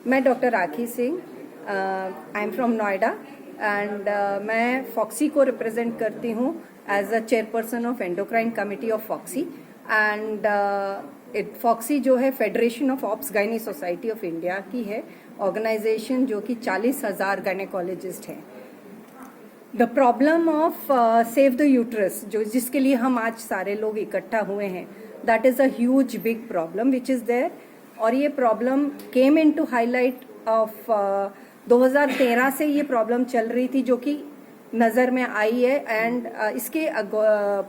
मैं doctor Rakhi Singh, I am from Noida and मैं फॉक्सी को रिप्रेजेंट करती हूँ as a chairperson of endocrine committee of FOGSI and FOGSI जो है federation of obs gynae society of India की है ऑर्गेनाइजेशन जो कि 40,000 गायनेकोलॉजिस्ट हैं। The problem of save the uterus जो जिसके लिए हम आज सारे लोग इकट्ठा हुए हैं, that is a huge big problem which is there. और ये problem came into highlight of 2013 से ये प्रॉब्लम चल रही थी जो कि नज़र में आई है एंड इसके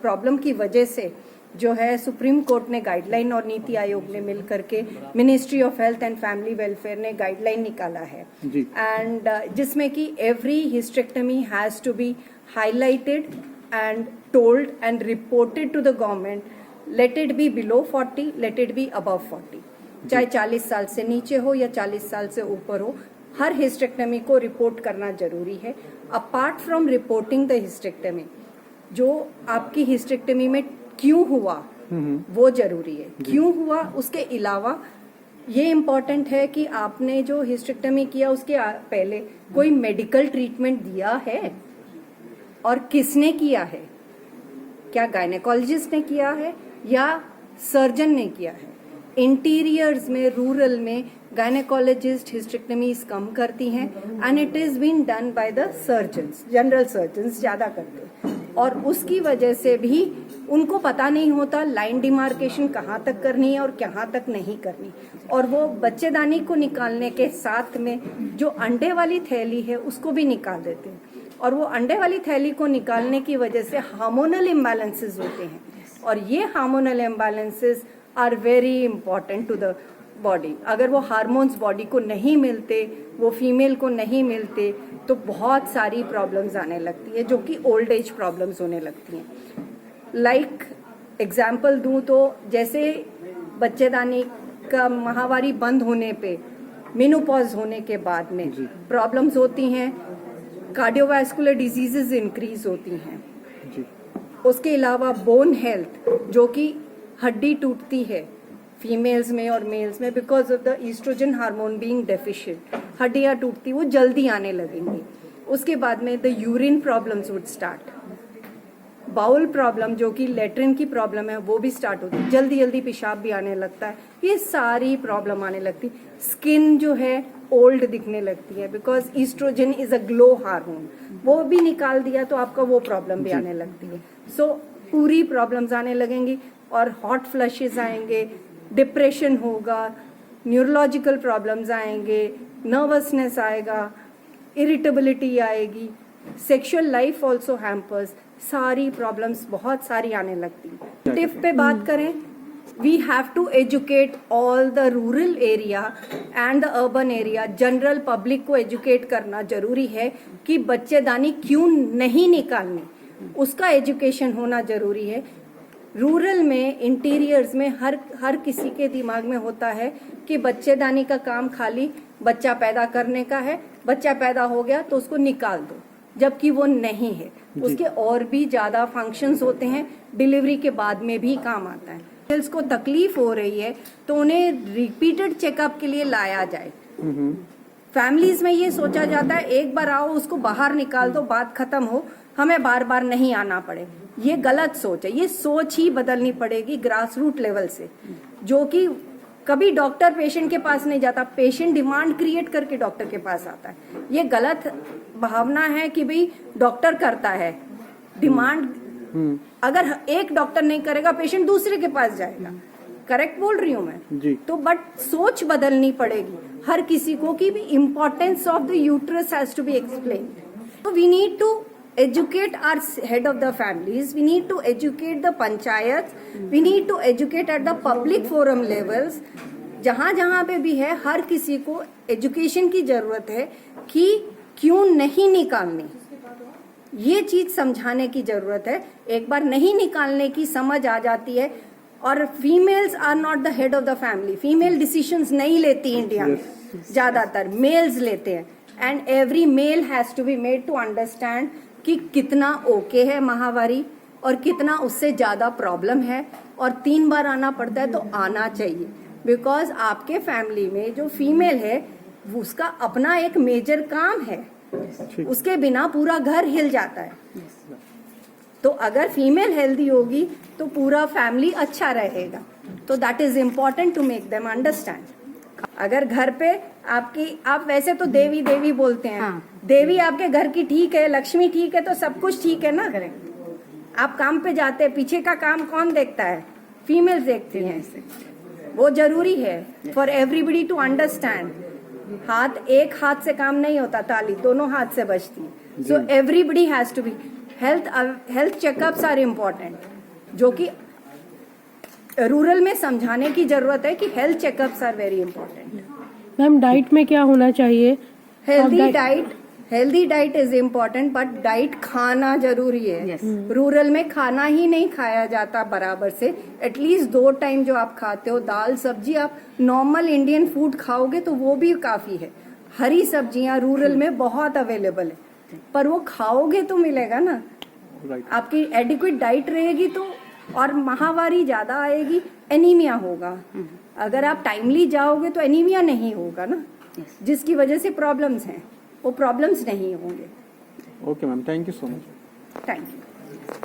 प्रॉब्लम की वजह से जो है सुप्रीम कोर्ट ने गाइडलाइन और नीति आयोग ने मिल करके ministry of health and family welfare ने गाइडलाइन निकाला है एंड जिसमें कि every hysterectomy has to be highlighted and told and reported to the government, let it be below 40, let it be above 40, चाहे 40 साल से नीचे हो या 40 साल से ऊपर हो, हर हिस्टेक्टमी को रिपोर्ट करना जरूरी है। Apart from reporting the hysterectomy, जो आपकी हिस्टेक्टमी में क्यों हुआ वो जरूरी है। क्यों हुआ उसके अलावा ये इम्पॉर्टेंट है कि आपने जो हिस्टेक्टमी किया उसके पहले कोई मेडिकल ट्रीटमेंट दिया है और किसने किया है, क्या गायनेकोलॉजिस्ट ने किया है या सर्जन ने किया है। इंटीरियर्स में, रूरल में गायनेकोलॉजिस्ट हिस्टेक्टमीज कम करती हैं and it is been done by the surgeons, general surgeons ज़्यादा करते हैं और उसकी वजह से भी उनको पता नहीं होता लाइन डिमार्केशन कहाँ तक करनी है और कहाँ तक नहीं करनी, और वो बच्चेदानी को निकालने के साथ में जो अंडे वाली थैली है उसको भी निकाल देते हैं और वो अंडे वाली थैली को निकालने की वजह से हार्मोनल इम्बैलेंसेस होते हैं और ये hormonal imbalances are very important to the body. अगर वो हार्मोन्स बॉडी को नहीं मिलते, वो फीमेल को नहीं मिलते तो बहुत सारी प्रॉब्लम्स आने लगती है जो कि ओल्ड एज प्रॉब्लम्स होने लगती हैं। लाइक एग्जाम्पल दूं तो जैसे बच्चेदानी का माहवारी बंद होने पे, मेनोपॉज होने के बाद में प्रॉब्लम्स होती हैं, कार्डियोवैस्कुलर डिजीजेस इंक्रीज होती हैं। उसके अलावा बोन हेल्थ जो कि हड्डी टूटती है फीमेल्स में और मेल्स में because of the oestrogen hormone being deficient, हड्डियाँ टूटती वो जल्दी आने लगेंगी। उसके बाद में the urine problems would start, bowel problem जो कि लेट्रिन की प्रॉब्लम है वो भी स्टार्ट होती है, जल्दी जल्दी पेशाब भी आने लगता है, ये सारी प्रॉब्लम आने लगती। स्किन जो है ओल्ड दिखने लगती है because oestrogen is a glow hormone, वो भी निकाल दिया तो आपका वो प्रॉब्लम भी आने लगती है। सो पूरी प्रॉब्लम्स आने लगेंगी और हॉट फ्लशेस आएंगे, डिप्रेशन होगा, न्यूरोलॉजिकल प्रॉब्लम्स आएंगे, नर्वसनेस आएगा, इरिटेबिलिटी आएगी, सेक्सुअल लाइफ ऑल्सो हैम्पर्स, सारी प्रॉब्लम्स बहुत सारी आने लगती हैं। टिप पे बात करें, we have to educate all the rural area and the urban area, general public को एजुकेट करना जरूरी है कि बच्चेदानी क्यों नहीं निकालनी, उसका एजुकेशन होना जरूरी है। रूरल में, इंटीरियर्स में हर किसी के दिमाग में होता है कि बच्चेदानी का काम खाली बच्चा पैदा करने का है, बच्चा पैदा हो गया तो उसको निकाल दो, जबकि वो नहीं है, उसके और भी ज्यादा फंक्शंस होते हैं, डिलीवरी के बाद में भी काम आता है। गर्ल्स को तकलीफ हो रही है तो उन्हें रिपीटेड चेकअप के लिए लाया जाए। फैमिलीज में ये सोचा जाता है एक बार आओ उसको बाहर निकाल दो, बात खत्म हो, हमें बार बार नहीं आना पड़े। ये गलत सोच है, ये सोच ही बदलनी पड़ेगी ग्रास रूट लेवल से, जो कि कभी डॉक्टर पेशेंट के पास नहीं जाता, पेशेंट डिमांड क्रिएट करके डॉक्टर के पास आता है। ये गलत भावना है कि भाई डॉक्टर करता है डिमांड, अगर एक डॉक्टर नहीं करेगा पेशेंट दूसरे के पास जाएगा। करेक्ट बोल रही हूँ मैं तो, बट सोच बदलनी पड़ेगी हर किसी को कि भी importance of the uterus has to be explain. तो we need to educate our head of the families, we need to educate the panchayats, we need to educate at the public forum levels, जहाँ जहाँ पे भी है हर किसी को education की जरूरत है कि क्यों नहीं निकालनी, ये चीज समझाने की जरूरत है। एक बार नहीं निकालने की समझ आ जाती है, और females are not the head of the family, female decisions नहीं लेती इंडिया में, ज्यादातर मेल्स लेते हैं and every male has to be made to understand कि कितना ओके है माहवारी और कितना उससे ज़्यादा प्रॉब्लम है, और 3 बार आना पड़ता है तो आना चाहिए। बिकॉज आपके फैमिली में जो फीमेल है उसका अपना एक मेजर काम है, ठीक। उसके बिना पूरा घर हिल जाता है। तो अगर फीमेल हेल्दी होगी तो पूरा फैमिली अच्छा रहेगा। तो that is important to make them understand. अगर घर पे आप वैसे तो देवी देवी बोलते हैं, देवी आपके घर की ठीक है, लक्ष्मी ठीक है, तो सब कुछ ठीक है ना। आप काम पे जाते हैं, पीछे का काम कौन देखता है? फीमेल देखती हैं। वो जरूरी है फॉर एवरीबडी टू अंडरस्टैंड। एक हाथ से काम नहीं होता, ताली दोनों हाथ से बजती है। So everybody has to be health checkups are important, जो कि रूरल में समझाने की जरूरत है कि health checkups are very important. Ma'am diet में क्या होना चाहिए? Healthy diet is important, but diet खाना जरूरी है। रूरल में खाना ही नहीं खाया जाता बराबर से। एटलीस्ट 2 टाइम जो आप खाते हो, दाल सब्जी, आप नॉर्मल इंडियन फूड खाओगे तो वो भी काफी है। हरी सब्जियां रूरल में बहुत अवेलेबल है, पर वो खाओगे तो मिलेगा ना। आपकी एडिक्वेट डाइट रहेगी तो, और माहवारी ज्यादा आएगी, एनीमिया होगा। अगर आप टाइमली जाओगे तो एनीमिया नहीं होगा ना, जिसकी वजह से प्रॉब्लम्स हैं, वो प्रॉब्लम्स नहीं होंगे। Okay ma'am, thank you so much. Thank you.